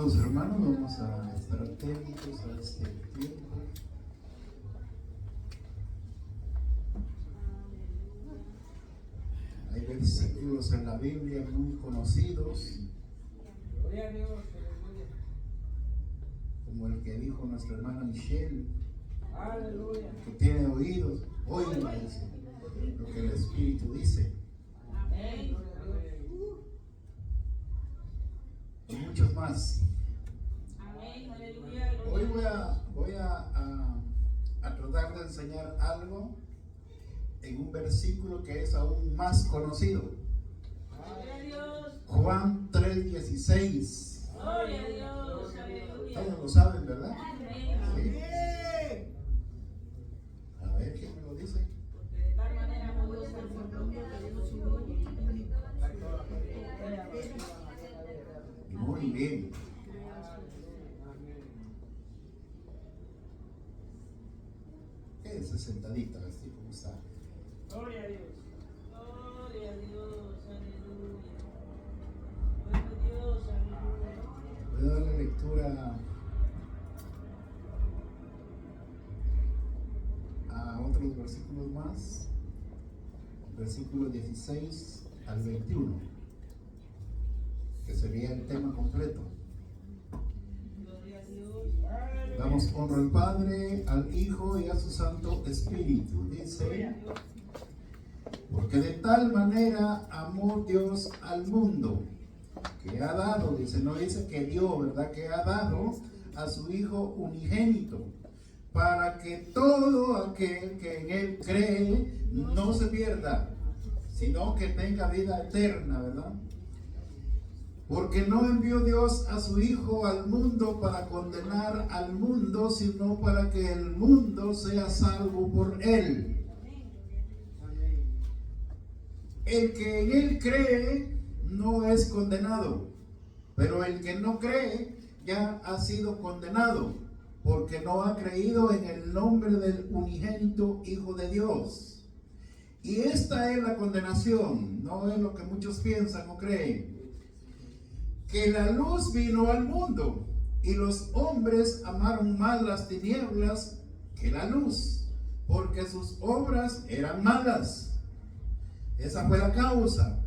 Amados hermanos, vamos a estar atentos a este tiempo. Hay versículos en la Biblia muy conocidos, como el que dijo nuestra hermana Michelle, que tiene oídos, oiga lo que el Espíritu dice. Y muchos más. Hoy voy a tratar de enseñar algo en un versículo que es aún más conocido. Juan 3:16. Todos lo saben, ¿verdad? Sí. A ver, ¿quién me lo dice? Muy bien. Quédese sentadita, así como está. Gloria a Dios. Gloria a Dios, aleluya. Gloria a Dios, aleluya. Voy a darle lectura a otros versículos más. Versículo 16 al 21, que sería el tema completo. Gloria a Dios. Damos honra al Padre, al Hijo y a su Santo Espíritu. Dice: porque de tal manera amó Dios al mundo, que ha dado, dice, no dice que dio, ¿verdad? Que ha dado a su Hijo unigénito, para que todo aquel que en Él cree no se pierda, sino que tenga vida eterna, ¿verdad? Porque no envió Dios a su Hijo al mundo para condenar al mundo, sino para que el mundo sea salvo por Él. El que en Él cree no es condenado, pero el que no cree ya ha sido condenado, porque no ha creído en el nombre del unigénito Hijo de Dios. Y esta es la condenación, no es lo que muchos piensan o creen, que la luz vino al mundo, y los hombres amaron más las tinieblas que la luz, porque sus obras eran malas. Esa fue la causa.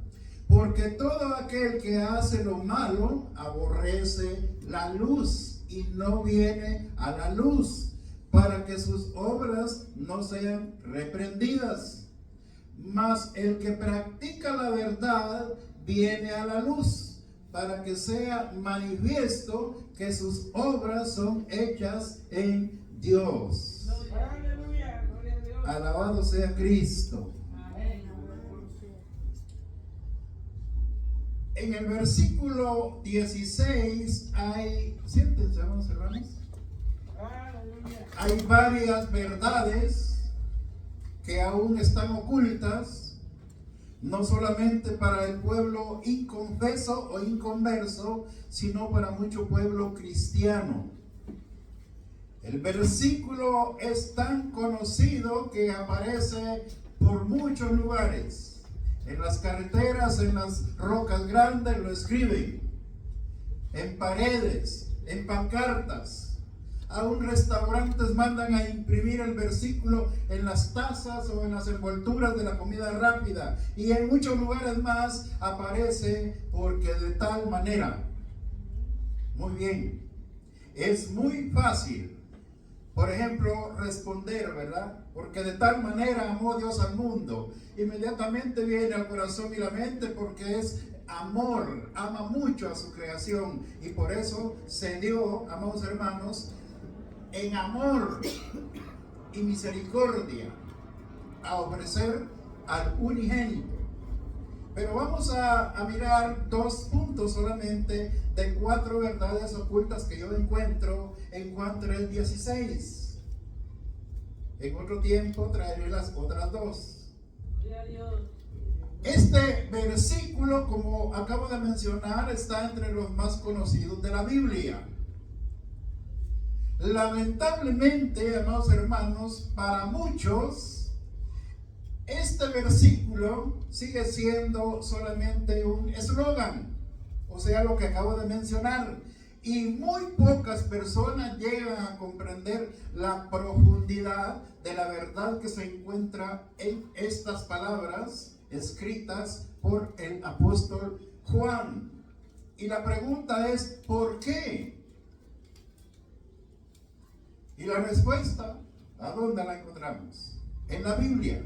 Porque todo aquel que hace lo malo aborrece la luz y no viene a la luz, para que sus obras no sean reprendidas. Mas el que practica la verdad viene a la luz, para que sea manifiesto que sus obras son hechas en Dios. Aleluya, gloria a Dios. Alabado sea Cristo. En el versículo 16 hay, siéntense, hermanos, Aleluya. hay varias verdades que aún están ocultas, no solamente para el pueblo inconfeso o inconverso, sino para mucho pueblo cristiano. El versículo es tan conocido que aparece por muchos lugares. En las carreteras, en las rocas grandes lo escriben, en paredes, en pancartas. Aún restaurantes mandan a imprimir el versículo en las tazas o en las envolturas de la comida rápida. Y en muchos lugares más aparece porque de tal manera. Muy bien, es muy fácil, por ejemplo, responder, ¿verdad? Porque de tal manera amó Dios al mundo. Inmediatamente viene al corazón y la mente, porque es amor, ama mucho a su creación. Y por eso se dio, amados hermanos, en amor y misericordia a ofrecer al unigénito. Pero vamos a mirar 2 puntos solamente de 4 verdades ocultas que yo encuentro en Juan 3:16. En otro tiempo traeré las otras 2. Gloria a Dios. Este versículo, como acabo de mencionar, está entre los más conocidos de la Biblia. Lamentablemente, amados hermanos, para muchos, este versículo sigue siendo solamente un eslogan, o sea, lo que acabo de mencionar, Y muy pocas personas llegan a comprender la profundidad de la verdad que se encuentra en estas palabras escritas por el apóstol Juan. Y la pregunta es, ¿por qué? Y la respuesta, ¿a dónde la encontramos? En la Biblia,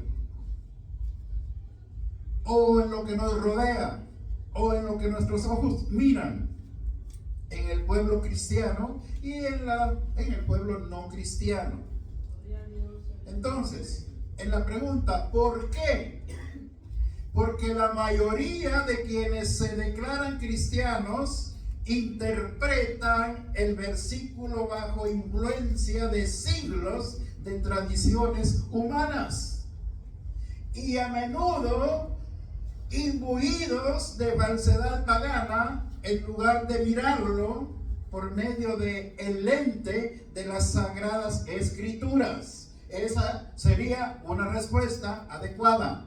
o en lo que nos rodea, o en lo que nuestros ojos miran, en el pueblo cristiano y en el pueblo no cristiano. Entonces, en la pregunta, ¿por qué? Porque la mayoría de quienes se declaran cristianos interpretan el versículo bajo influencia de siglos de tradiciones humanas y a menudo imbuidos de falsedad pagana, en lugar de mirarlo por medio de el lente de las sagradas escrituras. Esa sería una respuesta adecuada.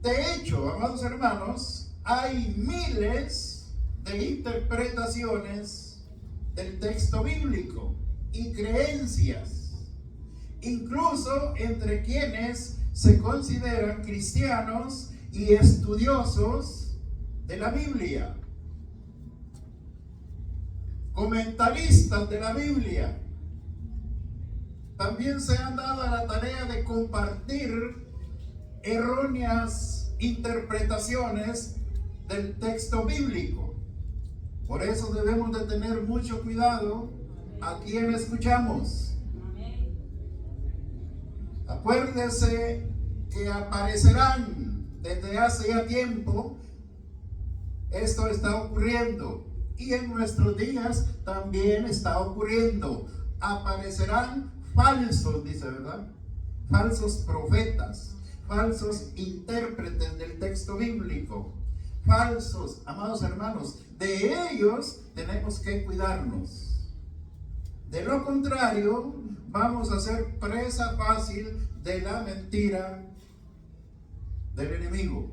De hecho, amados hermanos, hay miles de interpretaciones del texto bíblico y creencias, incluso entre quienes se consideran cristianos y estudiosos de la Biblia, comentaristas de la Biblia. También se han dado a la tarea de compartir erróneas interpretaciones del texto bíblico. Por eso debemos de tener mucho cuidado a quien escuchamos. Acuérdese que aparecerán desde hace ya tiempo. Esto está ocurriendo y en nuestros días también está ocurriendo. Aparecerán falsos, dice, ¿verdad? Falsos profetas, falsos intérpretes del texto bíblico, falsos, amados hermanos. De ellos tenemos que cuidarnos. De lo contrario, vamos a ser presa fácil de la mentira del enemigo.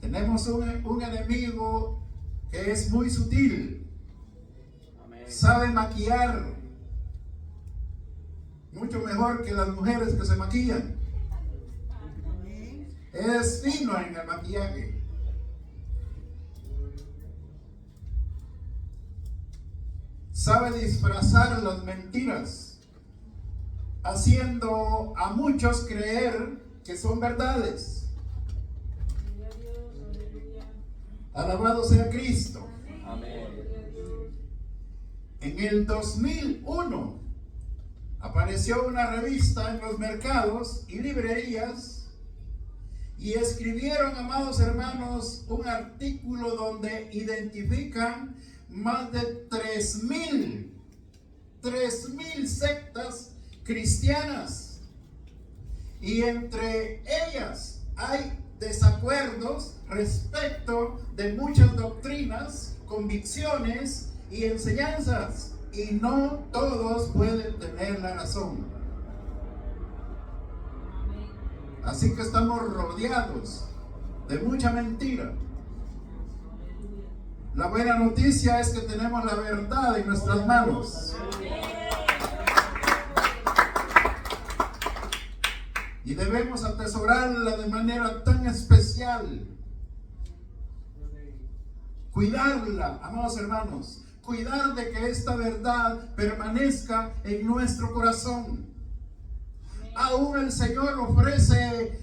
Tenemos un enemigo que es muy sutil. Amén. Sabe maquillar mucho mejor que las mujeres que se maquillan. Amén. Es fino en el maquillaje. Sabe disfrazar las mentiras, haciendo a muchos creer que son verdades. Alabado sea Cristo. Amén. En el 2001 apareció una revista en los mercados y librerías y escribieron, amados hermanos, un artículo donde identifican más de 3,000 sectas cristianas, y entre ellas hay desacuerdos respecto de muchas doctrinas, convicciones y enseñanzas, y no todos pueden tener la razón. Así que estamos rodeados de mucha mentira. La buena noticia es que tenemos la verdad en nuestras manos. Y debemos atesorarla de manera tan especial. Cuidarla, amados hermanos. Cuidar de que esta verdad permanezca en nuestro corazón. Aún el Señor ofrece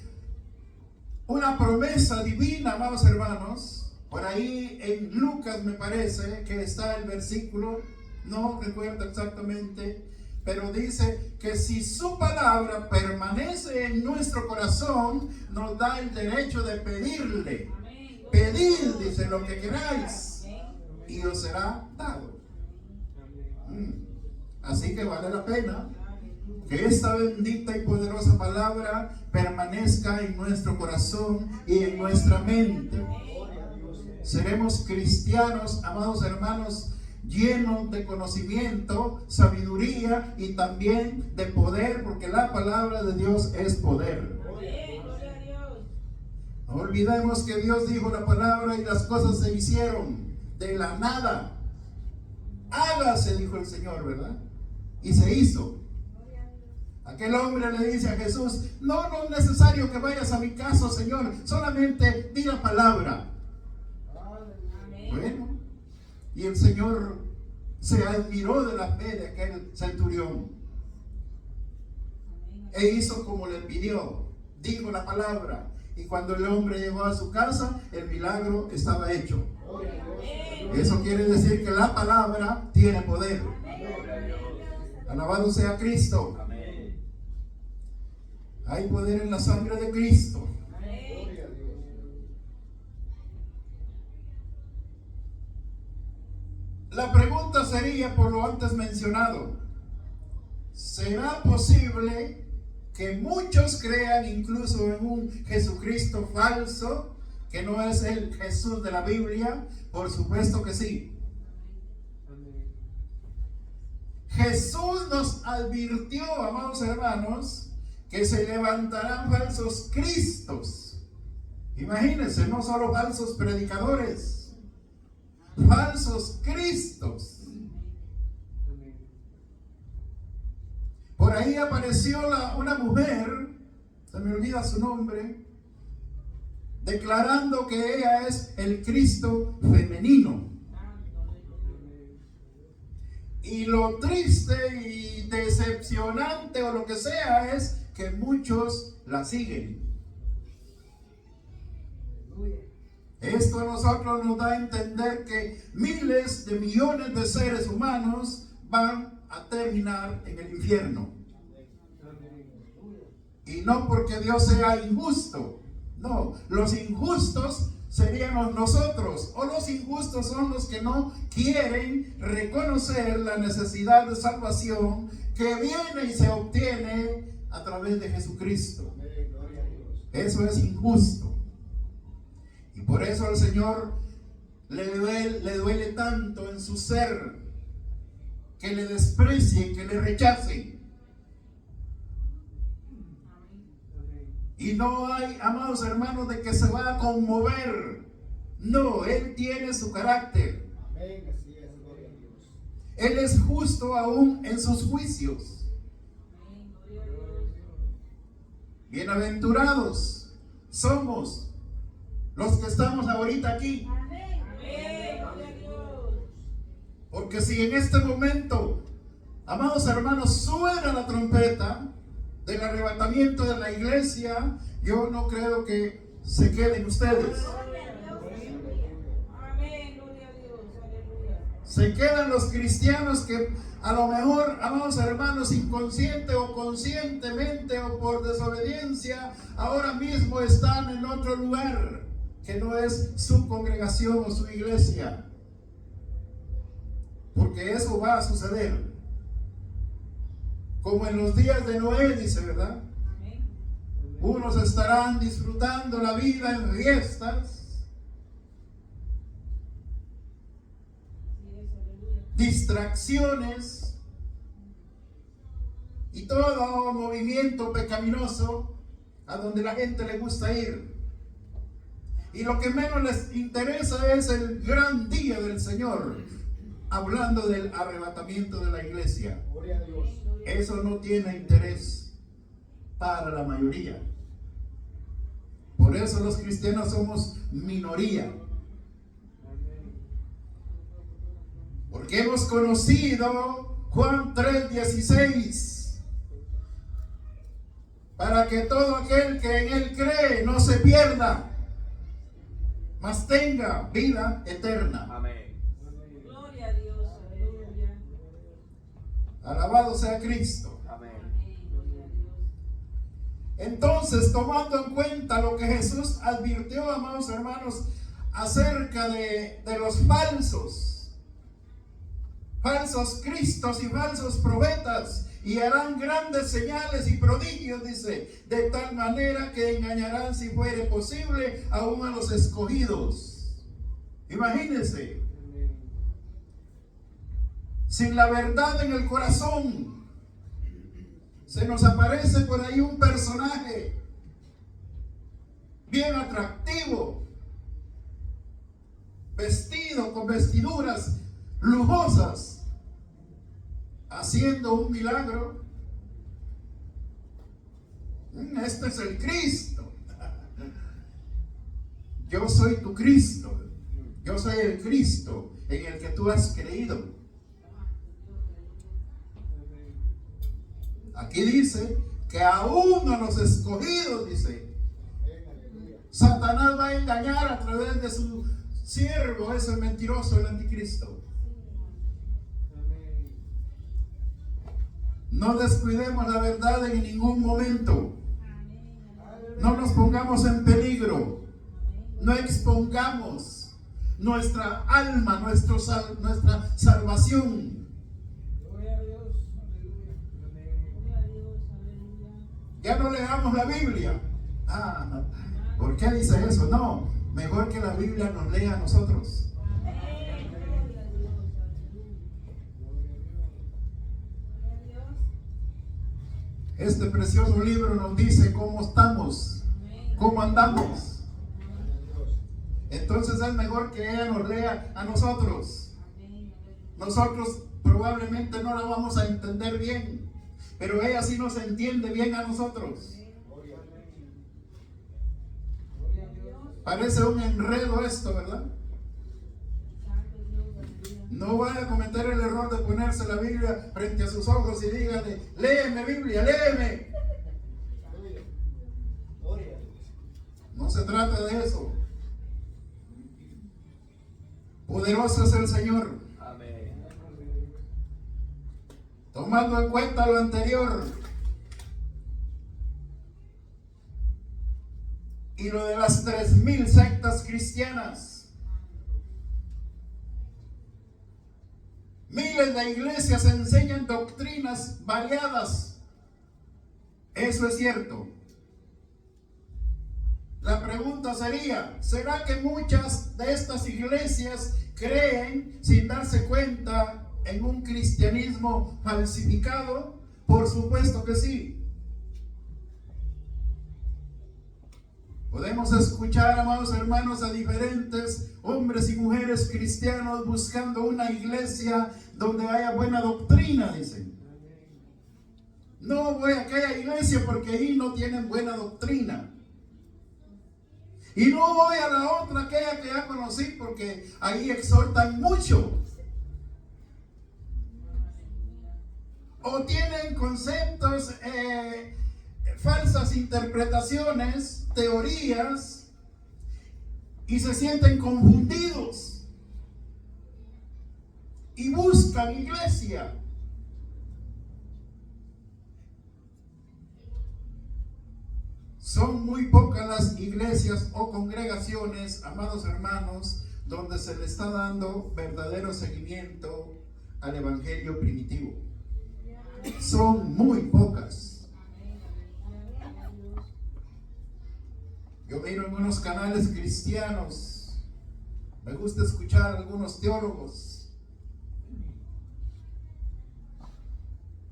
una promesa divina, amados hermanos. Por ahí en Lucas me parece que está el versículo, no recuerdo exactamente, pero dice que si su palabra permanece en nuestro corazón, nos da el derecho de pedirle. Pedid, dice, lo que queráis, y os será dado. Así que vale la pena que esta bendita y poderosa palabra permanezca en nuestro corazón y en nuestra mente. Seremos cristianos, amados hermanos, llenos de conocimiento, sabiduría y también de poder, porque la palabra de Dios es poder. No olvidemos que Dios dijo la palabra y las cosas se hicieron de la nada. Hágase, dijo el Señor, ¿verdad? Y se hizo. Aquel hombre le dice a Jesús: no es necesario que vayas a mi casa, Señor, solamente di la palabra. Bueno, y el Señor se admiró de la fe de aquel centurión e hizo como le pidió, dijo la palabra, y cuando el hombre llegó a su casa, el milagro estaba hecho. Eso quiere decir que la palabra tiene poder. Alabado sea Cristo. Hay poder en la sangre de Cristo. La pregunta sería, por lo antes mencionado, ¿será posible que muchos crean incluso en un Jesucristo falso, que no es el Jesús de la Biblia? Por supuesto que sí. Jesús nos advirtió, amados hermanos, que se levantarán falsos cristos. Imagínense, no solo falsos predicadores, falsos cristos. Por ahí apareció una mujer, se me olvida su nombre, declarando que ella es el Cristo femenino. Y lo triste y decepcionante o lo que sea es que muchos la siguen. Esto a nosotros nos da a entender que miles de millones de seres humanos van a terminar en el infierno. Y no porque Dios sea injusto. No, los injustos seríamos nosotros, o los injustos son los que no quieren reconocer la necesidad de salvación que viene y se obtiene a través de Jesucristo. Eso es injusto. Y por eso al Señor le duele tanto en su ser que le desprecien, que le rechacen. Y no hay, amados hermanos, de que se va a conmover. No, Él tiene su carácter. Él es justo aún en sus juicios. Bienaventurados somos los que estamos ahorita aquí. Porque si en este momento, amados hermanos, suena la trompeta del arrebatamiento de la iglesia, yo no creo que se queden ustedes. Se quedan los cristianos que a lo mejor, amados hermanos, inconsciente o conscientemente o por desobediencia, ahora mismo están en otro lugar que no es su congregación o su iglesia. Porque eso va a suceder. Como en los días de Noé, dice, ¿verdad? Unos estarán disfrutando la vida en fiestas, distracciones y todo movimiento pecaminoso a donde la gente le gusta ir. Y lo que menos les interesa es el gran día del Señor, hablando del arrebatamiento de la iglesia. Gloria a Dios. Eso no tiene interés para la mayoría. Por eso los cristianos somos minoría. Porque hemos conocido Juan 3:16. Para que todo aquel que en Él cree no se pierda, mas tenga vida eterna. Amén. Gloria a Dios, aleluya. Alabado sea Cristo. Amén. Entonces, tomando en cuenta lo que Jesús advirtió, amados hermanos, acerca de los falsos cristos y falsos profetas, y harán grandes señales y prodigios, dice, de tal manera que engañarán, si fuere posible, aún a los escogidos. Imagínense, sin la verdad en el corazón, se nos aparece por ahí un personaje bien atractivo, vestido con vestiduras lujosas, haciendo un milagro. Este es el Cristo. Yo soy tu Cristo. Yo soy el Cristo en el que tú has creído. Aquí dice que aún a los escogidos, dice, Satanás va a engañar a través de su siervo, ese mentiroso, el anticristo. No descuidemos la verdad en ningún momento. No nos pongamos en peligro. No expongamos nuestra alma, nuestra salvación. Gloria a Dios. Ya no leamos la Biblia. ¿Por qué dice eso? No, mejor que la Biblia nos lea a nosotros. Este precioso libro nos dice cómo estamos, cómo andamos. Entonces es mejor que ella nos lea a nosotros. Nosotros probablemente no la vamos a entender bien, pero ella sí nos entiende bien a nosotros. Parece un enredo esto, ¿verdad? No vaya a cometer el error de ponerse la Biblia frente a sus ojos y dígale: léeme Biblia, léeme. No se trata de eso. Poderoso es el Señor. Amén. Tomando en cuenta lo anterior y lo de las 3000 sectas cristianas, miles de iglesias enseñan doctrinas variadas. Eso es cierto. La pregunta sería: ¿será que muchas de estas iglesias creen sin darse cuenta en un cristianismo falsificado? Por supuesto que sí. Podemos escuchar, amados hermanos, a diferentes hombres y mujeres cristianos buscando una iglesia donde haya buena doctrina, dicen. No voy a aquella iglesia porque ahí no tienen buena doctrina. Y no voy a la otra, aquella que ya conocí, porque ahí exhortan mucho. O tienen conceptos, falsas interpretaciones, teorías, y se sienten confundidos. Y buscan iglesia. Son muy pocas las iglesias o congregaciones, amados hermanos, donde se le está dando verdadero seguimiento al evangelio primitivo. Son muy pocas. Yo miro en unos canales cristianos, me gusta escuchar a algunos teólogos,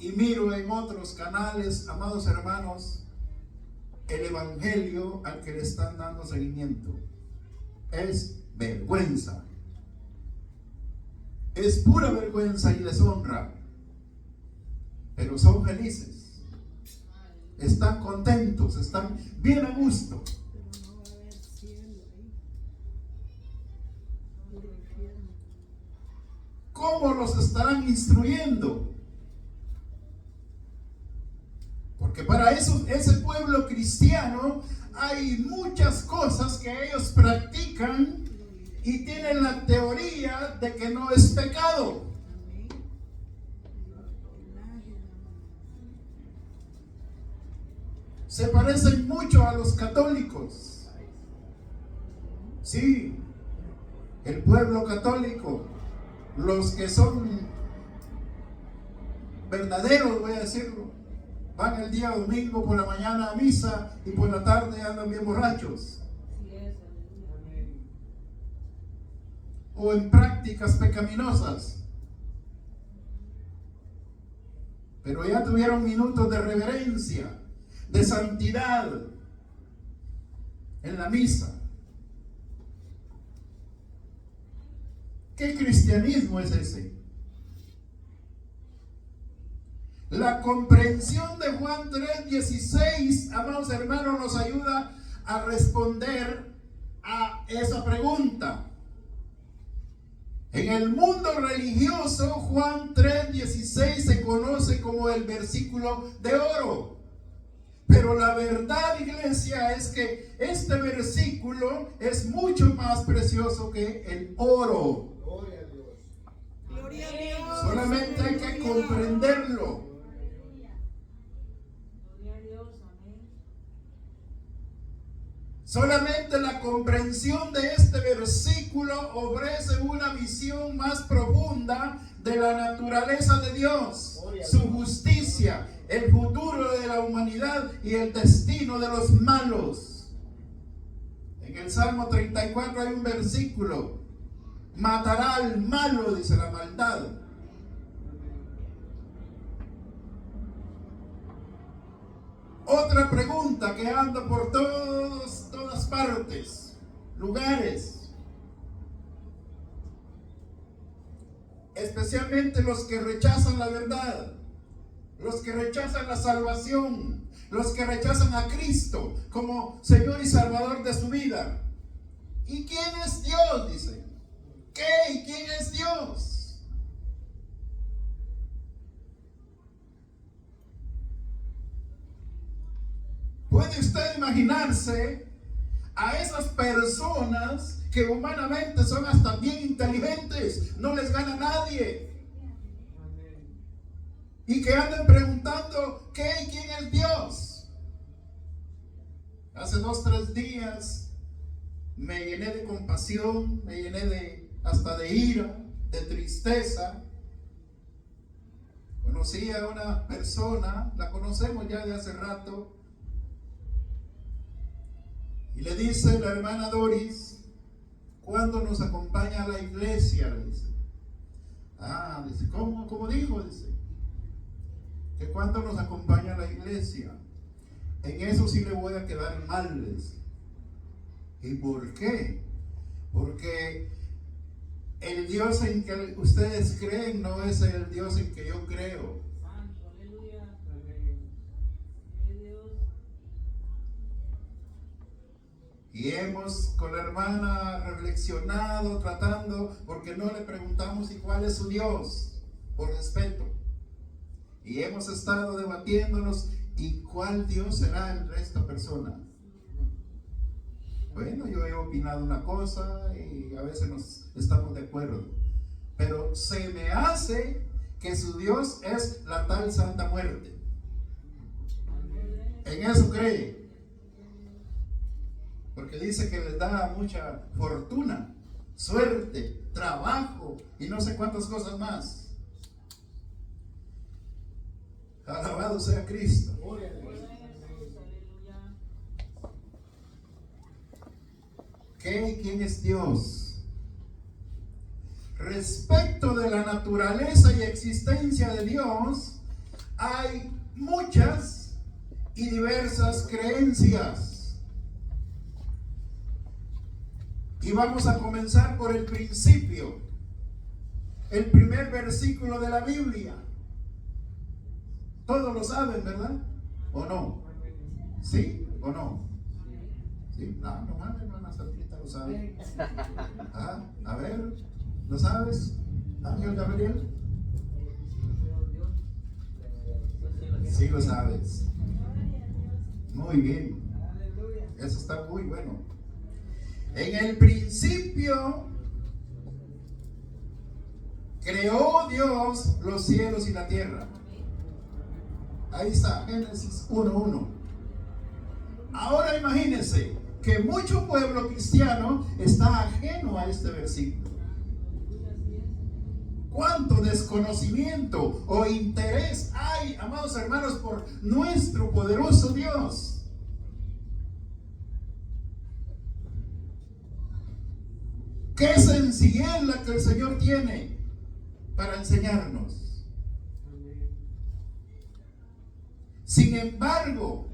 y miro en otros canales, amados hermanos, el evangelio al que le están dando seguimiento. Es vergüenza. Es pura vergüenza y deshonra. Pero son felices. Están contentos, están bien a gusto. ¿Cómo los estarán instruyendo? Porque para eso, ese pueblo cristiano, hay muchas cosas que ellos practican y tienen la teoría de que no es pecado. Se parecen mucho a los católicos. Sí, el pueblo católico, los que son verdaderos, voy a decirlo, van el día domingo por la mañana a misa y por la tarde andan bien borrachos. O en prácticas pecaminosas. Pero ya tuvieron minutos de reverencia, de santidad. en la misa. ¿Qué cristianismo es ese? La comprensión de Juan 3:16, amados hermanos, nos ayuda a responder a esa pregunta. En el mundo religioso, Juan 3:16 se conoce como el versículo de oro. Pero la verdad, iglesia, es que este versículo es mucho más precioso que el oro. Gloria a Dios. Gloria a Dios. Solamente hay que comprenderlo. Gloria a Dios. Amén. Solamente la comprensión de este versículo ofrece una visión más profunda de la naturaleza de Dios, su justicia, el futuro de la humanidad y el destino de los malos. En el Salmo 34 hay un versículo: matará al malo, dice la maldad. Otra pregunta que anda por todas partes, lugares, especialmente los que rechazan la verdad, los que rechazan la salvación, los que rechazan a Cristo como Señor y Salvador de su vida. ¿Y quién es Dios? Dice. ¿Qué? ¿Y quién es Dios? ¿Puede usted imaginarse a esas personas que humanamente son hasta bien inteligentes, no les gana nadie, y que andan preguntando qué y quién es Dios? Hace 2-3 días me llené de compasión, me llené hasta de ira, de tristeza. Conocí a una persona, la conocemos ya de hace rato, y le dice la hermana Doris: ¿cuándo nos acompaña a la iglesia? Le dice. Dice, ¿cómo dijo? Dice, que cuándo nos acompaña a la iglesia. En eso sí le voy a quedar mal, le dice. ¿Y por qué? Porque el Dios en que ustedes creen no es el Dios en que yo creo. Santo, aleluya. Gloria a Dios. Y hemos con la hermana reflexionado, tratando, porque no le preguntamos ¿y cuál es su Dios? Por respeto. Y hemos estado debatiéndonos ¿y cuál Dios será el de esta persona? Bueno, yo he opinado una cosa y a veces nos estamos de acuerdo, pero se me hace que su Dios es la tal Santa Muerte. En eso cree. Porque dice que les da mucha fortuna, suerte, trabajo y no sé cuántas cosas más. Alabado sea Cristo. Gloria a Dios. Aleluya. ¿Qué y quién es Dios? Respecto de la naturaleza y existencia de Dios, hay muchas y diversas creencias. Y vamos a comenzar por el principio. El primer versículo de la Biblia. Todos lo saben, ¿verdad? ¿O no? ¿Sí o no? ¿Sí? No, nomás la hermana Sandrita lo sabe. A ver, ¿lo sabes? Ángel Gabriel. Sí lo sabes. Muy bien. Eso está muy bueno. En el principio creó Dios los cielos y la tierra. Ahí está, Génesis 1:1. Ahora imagínense que mucho pueblo cristiano está ajeno a este versículo. ¿Cuánto desconocimiento o interés hay, amados hermanos, por nuestro poderoso Dios? Qué sencillez la que el Señor tiene para enseñarnos. Sin embargo,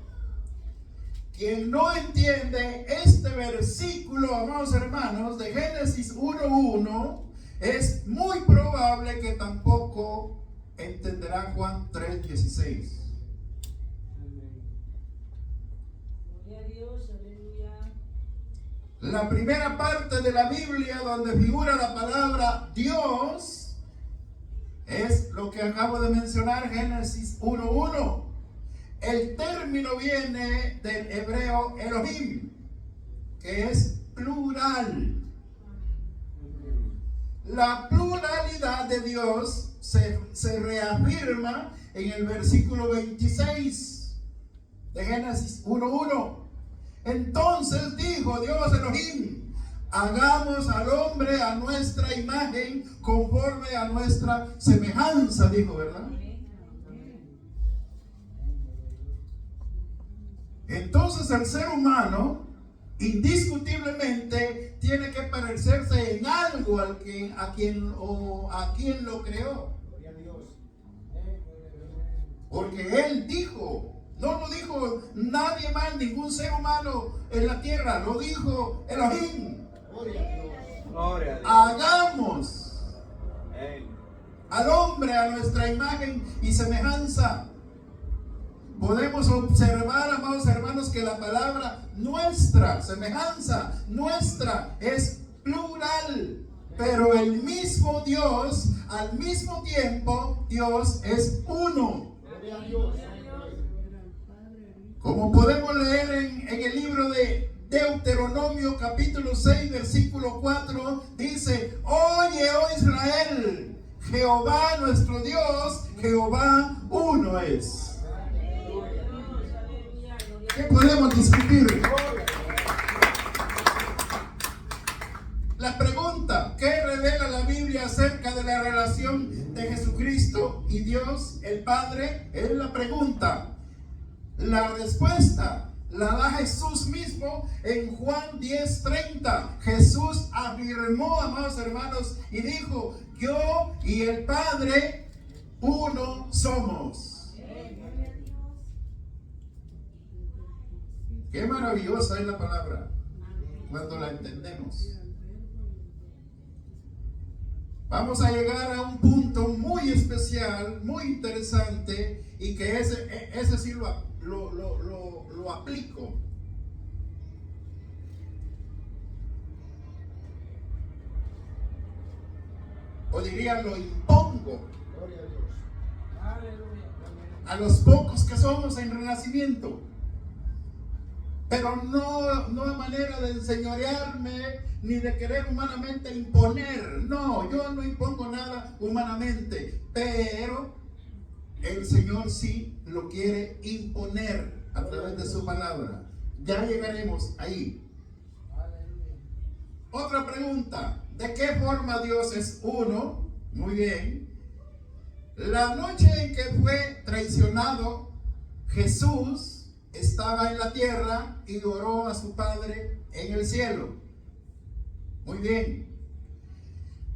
quien no entiende este versículo, amados hermanos, de Génesis 1:1, es muy probable que tampoco entenderá Juan 3:16. Gloria a Dios, aleluya. La primera parte de la Biblia donde figura la palabra Dios es lo que acabo de mencionar, Génesis 1:1. El término viene del hebreo Elohim, que es plural. La pluralidad de Dios se reafirma en el versículo 26 de Génesis 1:1. Entonces dijo Dios Elohim: hagamos al hombre a nuestra imagen, conforme a nuestra semejanza, dijo, ¿verdad? Entonces el ser humano indiscutiblemente tiene que parecerse en algo a quien lo creó. Porque él dijo, no lo dijo nadie más, ningún ser humano en la tierra, lo dijo Elohim. Gloria a Dios. Hagamos al hombre a nuestra imagen y semejanza. Podemos observar, amados hermanos, que la palabra nuestra, semejanza, nuestra, es plural. Pero el mismo Dios, al mismo tiempo, Dios es uno. Como podemos leer en el libro de Deuteronomio capítulo 6, versículo 4, dice: oye, oh Israel, Jehová nuestro Dios, Jehová uno es. ¿Qué podemos discutir? La pregunta: ¿qué revela la Biblia acerca de la relación de Jesucristo y Dios el Padre? Es la pregunta. La respuesta la da Jesús mismo en Juan 10:30. Jesús afirmó, amados hermanos, y dijo: yo y el Padre uno somos. Qué maravillosa es la palabra cuando la entendemos. Vamos a llegar a un punto muy especial, muy interesante, y que ese sí lo aplico. O diría, lo impongo a los pocos que somos en Renacimiento. Pero no a manera de enseñorearme ni de querer humanamente imponer. No, yo no impongo nada humanamente, pero el Señor sí lo quiere imponer a través de su palabra. Ya llegaremos ahí. Otra pregunta: ¿de qué forma Dios es uno? Muy bien. La noche en que fue traicionado, Jesús estaba en la tierra y oró a su Padre en el cielo. Muy bien.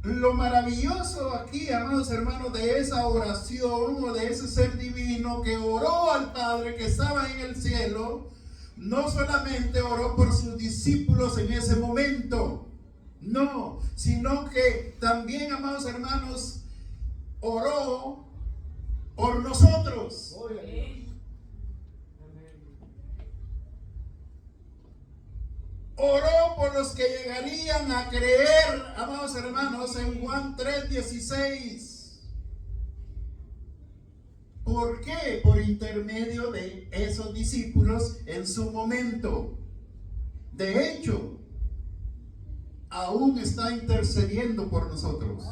Lo maravilloso aquí, amados hermanos, de esa oración o de ese ser divino que oró al Padre que estaba en el cielo, no solamente oró por sus discípulos en ese momento, no, sino que también, amados hermanos, oró por nosotros. Oró por los que llegarían a creer, amados hermanos, en Juan 3:16. ¿Por qué? Por intermedio de esos discípulos en su momento. De hecho, aún está intercediendo por nosotros.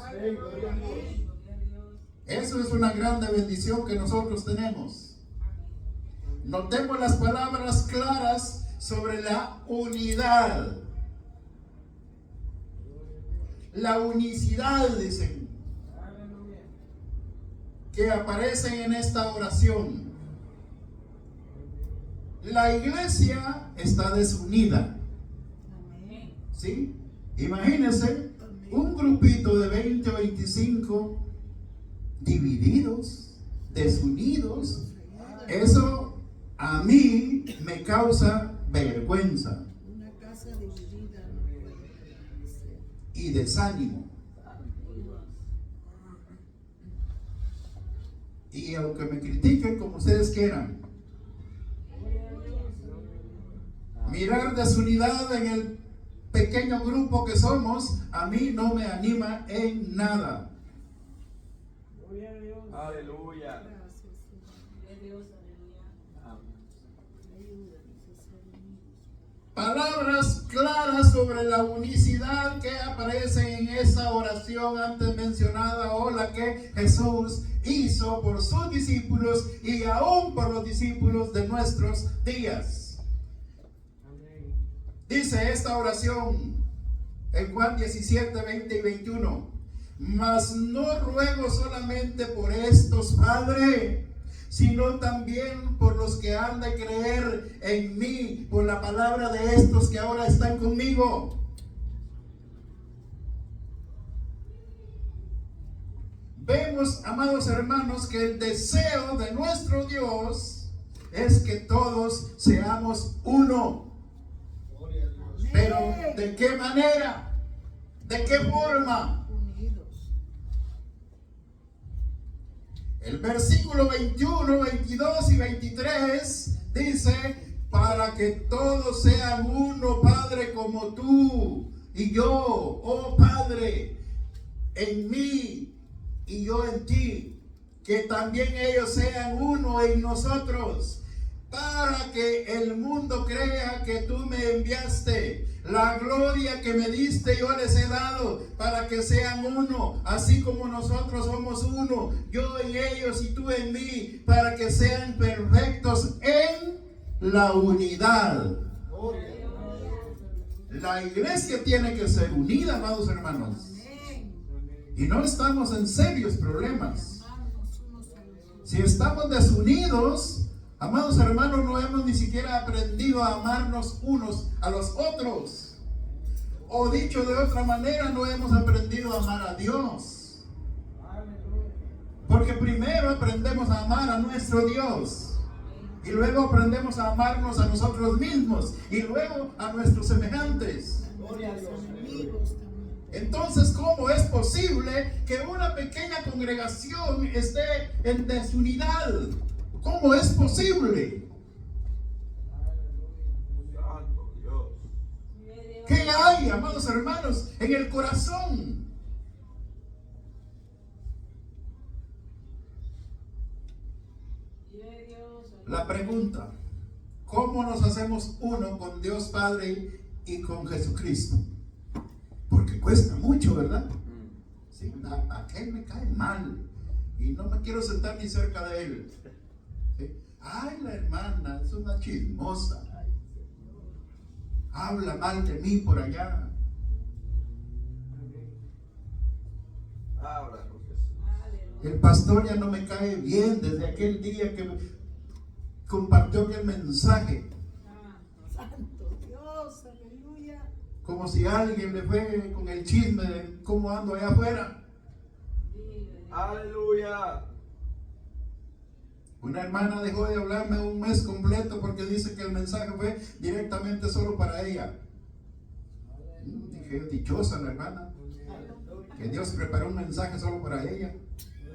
Eso es una grande bendición que nosotros tenemos. Notemos las palabras claras sobre la unidad. La unicidad, dicen, que aparecen en esta oración. La iglesia está desunida. ¿Sí? Imagínense un grupito de 20 o 25 divididos, desunidos. Eso a mí me causa vergüenza Una casa dividida no puede permanecer. y desánimo. Y aunque me critiquen como ustedes quieran, mirar desunidad en el pequeño grupo que somos, a mí no me anima en nada. Gloria a Dios. Aleluya. Gracias, Señor. Gloria a Dios, aleluya. Amén. Ayúdanos a ser unidos. Palabras claras sobre la unicidad que aparecen en esa oración antes mencionada o la que Jesús hizo por sus discípulos y aún por los discípulos de nuestros días. Amén. Dice esta oración en Juan 17, 20 y 21. Mas no ruego solamente por estos, Padre, sino también por los que han de creer en mí, por la palabra de estos que ahora están conmigo. Vemos, amados hermanos, que el deseo de nuestro Dios es que todos seamos uno. Pero ¿de qué manera? ¿De qué forma? Unidos. El versículo 21, 22 y 23 dice: para que todos sean uno, Padre, como tú y yo, oh Padre, en mí y yo en ti, que también ellos sean uno en nosotros, para que el mundo crea que tú me enviaste. La gloria que me diste yo les he dado, para que sean uno, así como nosotros somos uno, yo en ellos y tú en mí, para que sean perfectos en la unidad. La iglesia tiene que ser unida, amados hermanos. Amén. Y no estamos en serios problemas. Amarnos unos a los otros. Si estamos desunidos, amados hermanos, no hemos ni siquiera aprendido a amarnos unos a los otros. O dicho de otra manera, no hemos aprendido a amar a Dios. Porque primero aprendemos a amar a nuestro Dios. Y luego aprendemos a amarnos a nosotros mismos. Y luego a nuestros semejantes. Gloria a Dios. Enemigos también. Entonces, ¿cómo es posible que una pequeña congregación esté en desunidad? ¿Cómo es posible? Santo Dios. ¿Qué hay, amados hermanos, en el corazón? Gloria a Dios, aleluya. La pregunta: ¿cómo nos hacemos uno con Dios Padre y con Jesucristo? Porque cuesta mucho, ¿verdad? Sí, aquel me cae mal y no me quiero sentar ni cerca de él. ¿Sí? Ay, la hermana es una chismosa, habla mal de mí por allá. Habla con Jesús. Aleluya. El pastor ya no me cae bien desde aquel día que compartió aquel mensaje, Santo Dios, aleluya. como si alguien le fue con el chisme de cómo ando allá afuera. Aleluya. Una hermana dejó de hablarme un mes completo porque dice que el mensaje fue directamente solo para ella. Dije, dichosa la hermana, que Dios preparó un mensaje solo para ella.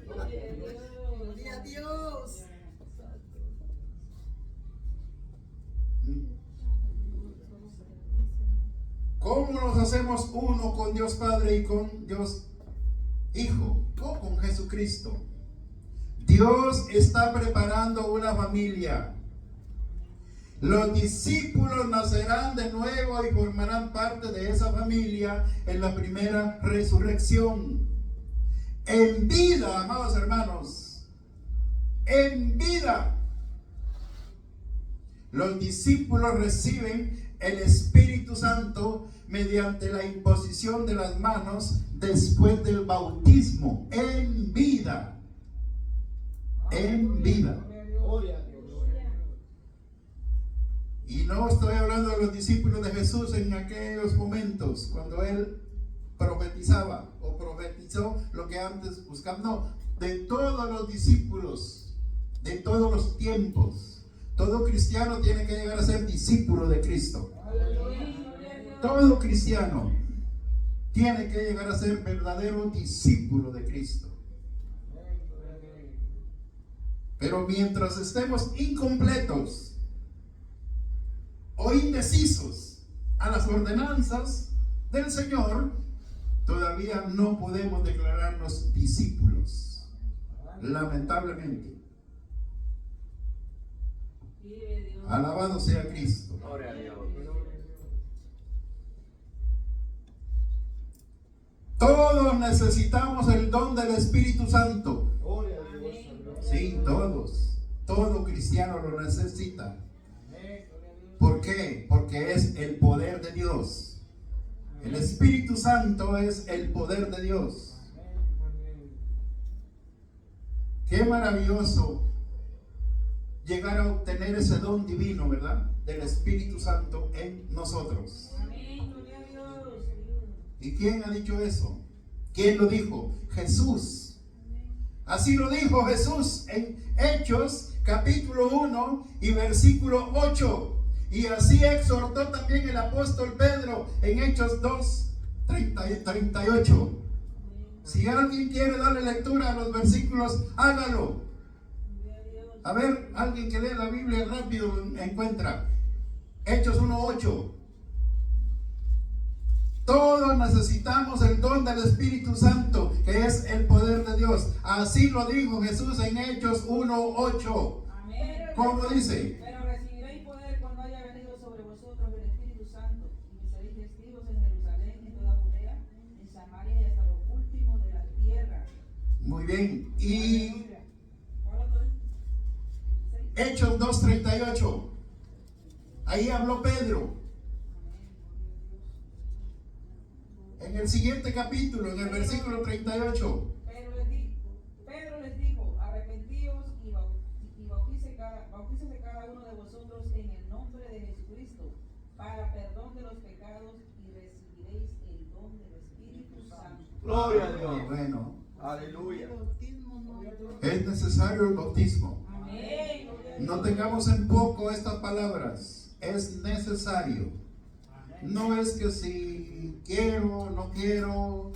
Gloria a Dios. ¿Cómo nos hacemos uno con Dios Padre y con Dios Hijo o con Jesucristo? Dios está preparando una familia. Los discípulos nacerán de nuevo y formarán parte de esa familia en la primera resurrección. En vida, amados hermanos, en vida, los discípulos reciben el Espíritu Santo mediante la imposición de las manos después del bautismo, en vida. En vida. Gloria a Dios. Y no estoy hablando de los discípulos de Jesús en aquellos momentos cuando él profetizaba o profetizó lo que antes buscaba. No, de todos los discípulos, de todos los tiempos, Todo cristiano tiene que llegar a ser discípulo de Cristo. Aleluya. Todo cristiano tiene que llegar a ser verdadero discípulo de Cristo. Pero mientras estemos incompletos o indecisos a las ordenanzas del Señor, todavía no podemos declararnos discípulos, lamentablemente. Vive Dios. Alabado sea Cristo. Gloria a Dios. Todos necesitamos el don del Espíritu Santo. Gloria a Dios. Sí, todos. Todo cristiano lo necesita. ¿Por qué? Porque es el poder de Dios. El Espíritu Santo es el poder de Dios. Qué maravilloso llegar a obtener ese don divino, ¿verdad? Del Espíritu Santo en nosotros. Amén. Gloria a Dios. ¿Y quién ha dicho eso? ¿Quién lo dijo? Jesús. Así lo dijo Jesús en Hechos capítulo 1 y versículo 8. Y así exhortó también el apóstol Pedro en Hechos 2, 38. Si alguien quiere darle lectura a los versículos, hágalo. Gloria a Dios. A ver, alguien que lea la Biblia rápido encuentra. Hechos 1:8. Todos necesitamos el don del Espíritu Santo, que es el poder de Dios. Así lo dijo Jesús en Hechos 1:8. Amén. ¿Cómo dice? Pero recibiréis poder cuando haya venido sobre vosotros el Espíritu Santo, y me seréis testigos en Jerusalén, en toda Judea, en Samaria y hasta lo último de la tierra. Muy bien. Y Aleluya. ¿Cuál otro es? ¿Sí? Hechos 2:38. Ahí habló Pedro. En el siguiente capítulo, en el versículo 38. Pedro les dijo, arrepentíos y bautícese cada uno de vosotros en el nombre de Jesucristo para perdón de los pecados y recibiréis el don del Espíritu Santo. Gloria a Dios. Bueno, Aleluya. El bautismo no es necesario el bautismo. Amén. No tengamos en poco estas palabras. Es necesario. No es que si quiero, no quiero,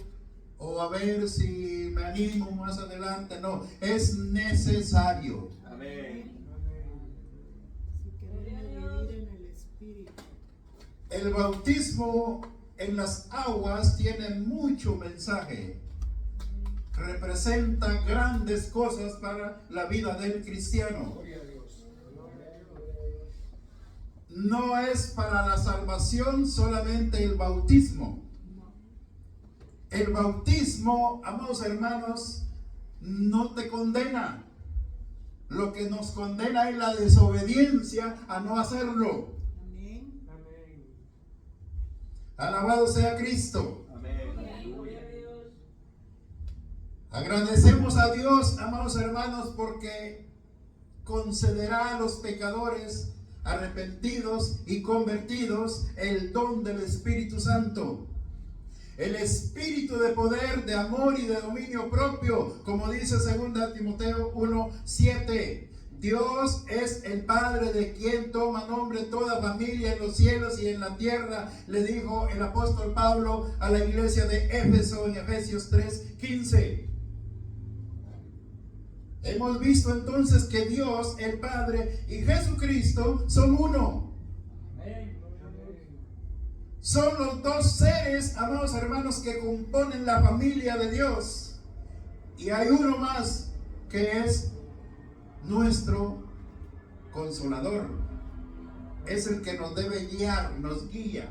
o a ver si me animo más adelante. No, es necesario. Amén. si queremos vivir en el Espíritu. El bautismo en las aguas tiene mucho mensaje. Representa grandes cosas para la vida del cristiano. Gloria a Dios. No es para la salvación solamente el bautismo. El bautismo, amados hermanos, no te condena. Lo que nos condena es la desobediencia a no hacerlo. Amén. Amén. Alabado sea Cristo. Amén. Gloria a Dios. Agradecemos a Dios, amados hermanos, porque concederá a los pecadores arrepentidos y convertidos el don del Espíritu Santo. El espíritu de poder, de amor y de dominio propio, como dice 2 Timoteo 1:7. Dios es el Padre de quien toma nombre toda familia en los cielos y en la tierra, le dijo el apóstol Pablo a la iglesia de Éfeso en Efesios 3:15. Hemos visto entonces que Dios, el Padre y Jesucristo son uno. Amén. Gloria a Dios. Son los dos seres, amados hermanos, que componen la familia de Dios. Y hay uno más que es nuestro Consolador. Es el que nos debe guiar, nos guía,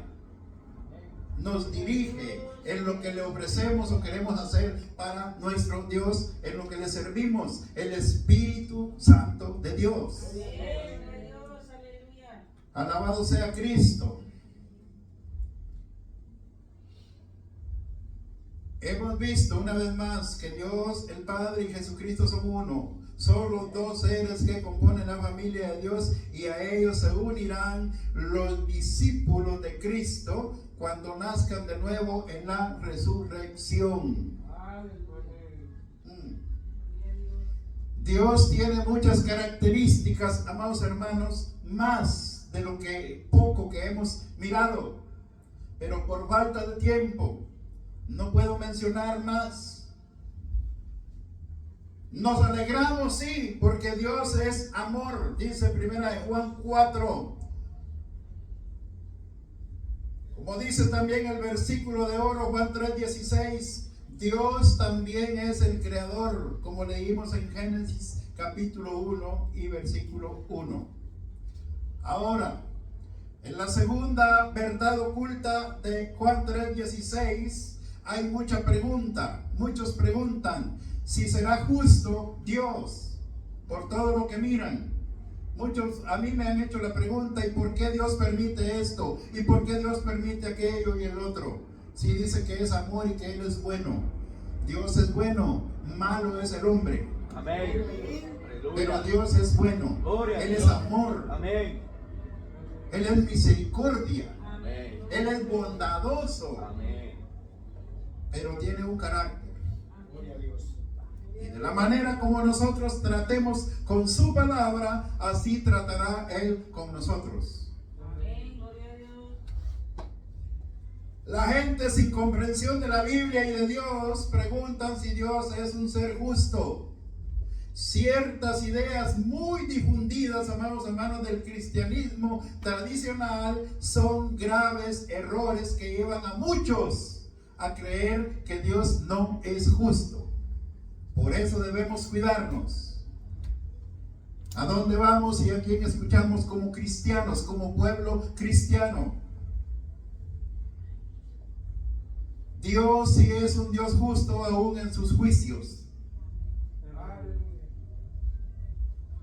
nos dirige en lo que le ofrecemos o queremos hacer para nuestro Dios, en lo que le servimos, el Espíritu Santo de Dios. Gloria a Dios. Aleluya. Alabado sea Cristo. Hemos visto una vez más que Dios, el Padre y Jesucristo son uno. Son los dos seres que componen la familia de Dios, y a ellos se unirán los discípulos de Cristo cuando nazcan de nuevo en la resurrección. Aleluya. Mm. Dios tiene muchas características, amados hermanos, más de lo que poco que hemos mirado, pero por falta de tiempo no puedo mencionar más. Nos alegramos, sí, porque Dios es amor, dice primera de Juan 4. Como dice también el versículo de oro, Juan 3:16, Dios también es el creador, como leímos en Génesis capítulo 1 y versículo 1. Ahora, en la segunda verdad oculta de Juan 3:16 hay mucha pregunta. Muchos preguntan si será justo Dios por todo lo que miran. Muchos a mí me han hecho la pregunta, ¿y por qué Dios permite esto? ¿Y por qué Dios permite aquello y el otro? Si dice que es amor y que Él es bueno. Dios es bueno, malo es el hombre. Amén. Pero Dios es bueno. Él es amor. Amén. Él es misericordia. Amén. Él es bondadoso. Amén. Pero tiene un carácter. Y de la manera como nosotros tratemos con su palabra, así tratará Él con nosotros. Amén, gloria a Dios. La gente sin comprensión de la Biblia y de Dios preguntan si Dios es un ser justo. Ciertas ideas muy difundidas, amados hermanos, del cristianismo tradicional son graves errores que llevan a muchos a creer que Dios no es justo. Por eso debemos cuidarnos. ¿A dónde vamos y a quién escuchamos como cristianos, como pueblo cristiano? Dios sí es un Dios justo aún en sus juicios.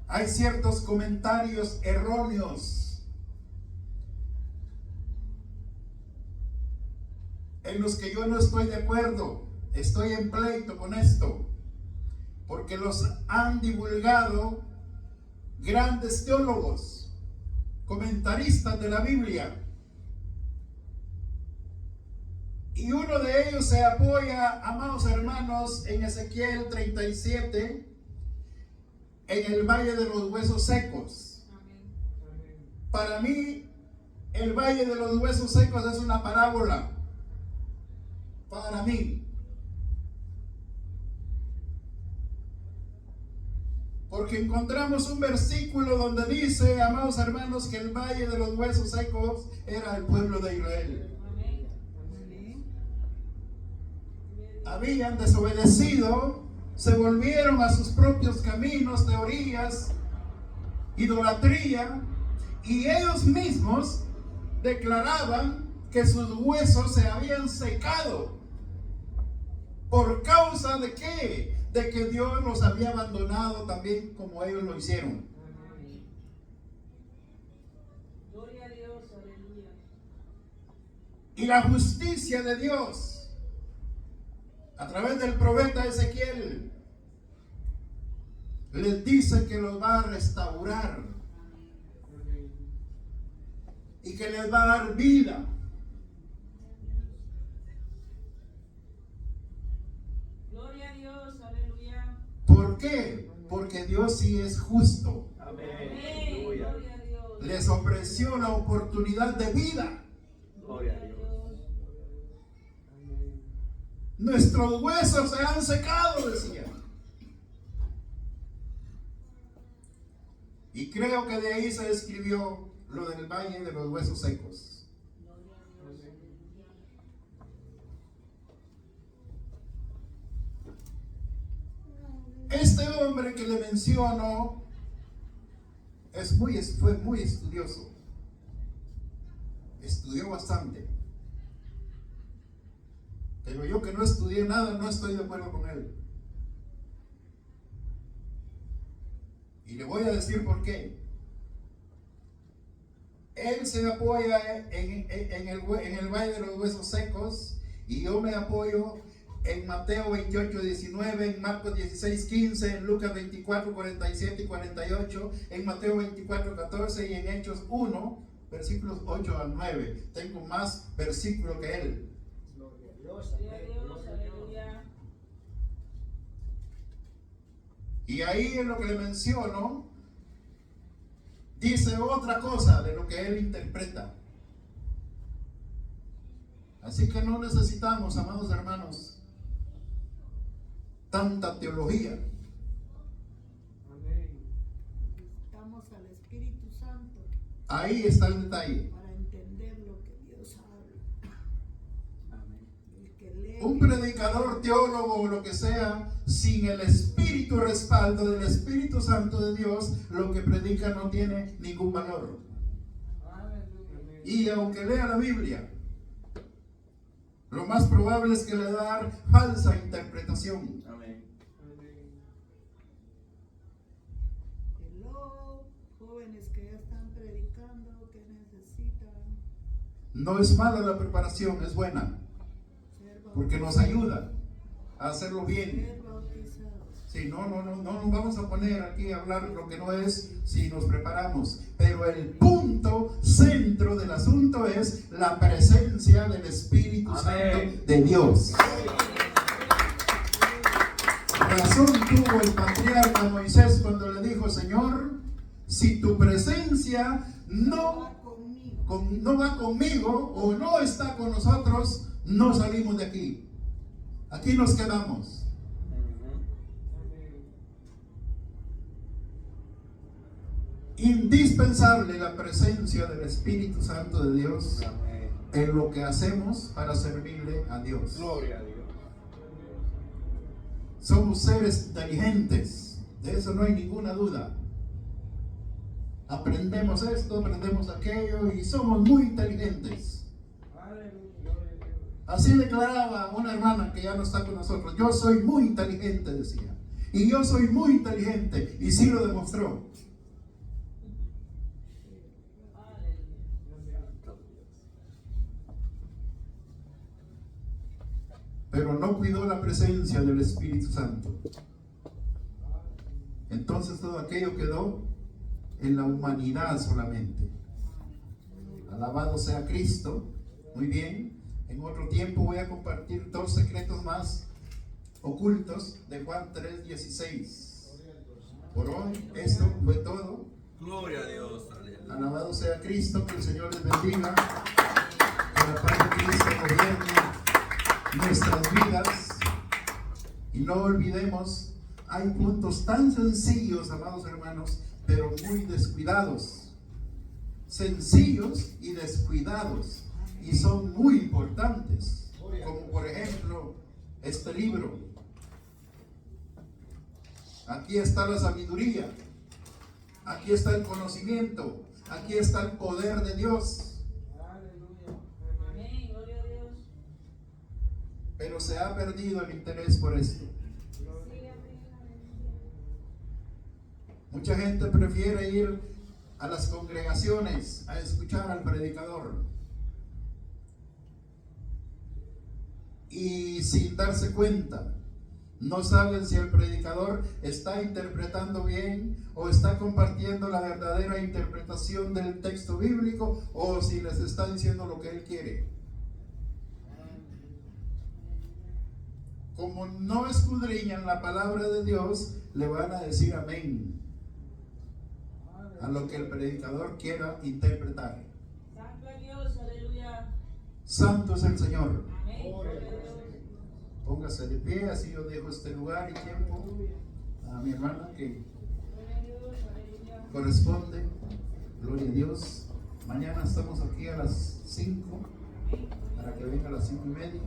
Hay ciertos comentarios erróneos en los que yo no estoy de acuerdo. Estoy en pleito con esto, porque los han divulgado grandes teólogos, comentaristas de la Biblia. Y uno de ellos se apoya, amados hermanos, en Ezequiel 37, en el Valle de los Huesos Secos. Para mí, el Valle de los Huesos Secos es una parábola. Para mí. Porque encontramos un versículo donde dice, amados hermanos, que el Valle de los Huesos Secos era el pueblo de Israel. Habían desobedecido, se volvieron a sus propios caminos, teorías, idolatría, y ellos mismos declaraban que sus huesos se habían secado. ¿Por causa de qué? De que Dios los había abandonado también como ellos lo hicieron. Gloria a Dios, aleluya. Y la justicia de Dios, a través del profeta Ezequiel, les dice que los va a restaurar y que les va a dar vida. Gloria a Dios, aleluya. ¿Por qué? Porque Dios sí es justo. Amén. Amén, Aleluya. gloria a Dios. Les ofreció la oportunidad de vida. Gloria a Dios. Nuestros huesos se han secado, decía. Y creo que de ahí se escribió lo del Valle de los Huesos Secos. Este hombre que le menciono fue muy estudioso. Estudió bastante. Pero yo que no estudié nada, no estoy de acuerdo con él. Y le voy a decir por qué. Él se apoya en el Valle de los Huesos Secos, y yo me apoyo en Mateo 28, 19, en Marcos 16, 15, en Lucas 24, 47 y 48, en Mateo 24, 14 y en Hechos 1, versículos 8 al 9. Tengo más versículos que él. Gloria a Dios, aleluya. Y ahí en lo que le menciono, dice otra cosa de lo que él interpreta. Así que no necesitamos, amados hermanos, tanta teología. Necesitamos al Espíritu Santo Ahí está el detalle. para entender lo que Dios habla. Amén. El que lee, Un predicador, teólogo o lo que sea, sin el espíritu respaldo del Espíritu Santo de Dios, lo que predica no tiene ningún valor. Y aunque lea la Biblia, lo más probable es que le va a dar falsa interpretación. Amén. hello, jóvenes que ya están predicando, que necesitan No es mala la preparación, es buena, ser porque nos ayuda a hacerlo bien. ser bautizados. Sí, no nos vamos a poner aquí a hablar lo que no es si nos preparamos. Pero el punto centro del asunto es la presencia del Espíritu Amén. Santo de Dios. Razón tuvo el patriarca Moisés cuando le dijo: Señor, si tu presencia no Va conmigo. no va conmigo o no está con nosotros, no salimos de aquí. Aquí nos quedamos. Indispensable la presencia del Espíritu Santo de Dios Amén. en lo que hacemos para servirle a Dios. Gloria a Dios. Somos seres inteligentes, de eso no hay ninguna duda. Aprendemos esto, aprendemos aquello y somos muy inteligentes. Así declaraba una hermana que ya no está con nosotros: yo soy muy inteligente, decía. Y yo soy muy inteligente, y sí lo demostró. Pero no cuidó la presencia del Espíritu Santo. Entonces todo aquello quedó en la humanidad solamente. Alabado sea Cristo. Muy bien. En otro tiempo voy a compartir 2 secretos más ocultos de Juan 3:16. Por hoy esto fue todo. Gloria a Dios. Aleluya. Alabado sea Cristo, que el Señor les bendiga. Que la paz de Cristo gobierne nuestras vidas. Y no olvidemos, hay puntos tan sencillos, amados hermanos, pero muy descuidados. Sencillos y descuidados. Y son muy importantes. Como por ejemplo, este libro. Aquí está la sabiduría. Aquí está el conocimiento. Aquí está el poder de Dios. Amén, gloria a Dios. Pero se ha perdido el interés por esto. Sí, amén, amén. Mucha gente prefiere ir a las congregaciones a escuchar al predicador. Y sin darse cuenta, no saben si el predicador está interpretando bien o está compartiendo la verdadera interpretación del texto bíblico, o si les está diciendo lo que él quiere. Como no escudriñan la palabra de Dios, le van a decir amén a lo que el predicador quiera interpretar. Santo es Dios, aleluya. Santo es el Señor. Amén, gloria a Dios. Póngase de pie, así yo dejo este lugar y tiempo a mi hermana que Gloria a Dios, aleluya. corresponde. Gloria a Dios. Mañana estamos aquí a las 5 para que venga a las 5:30.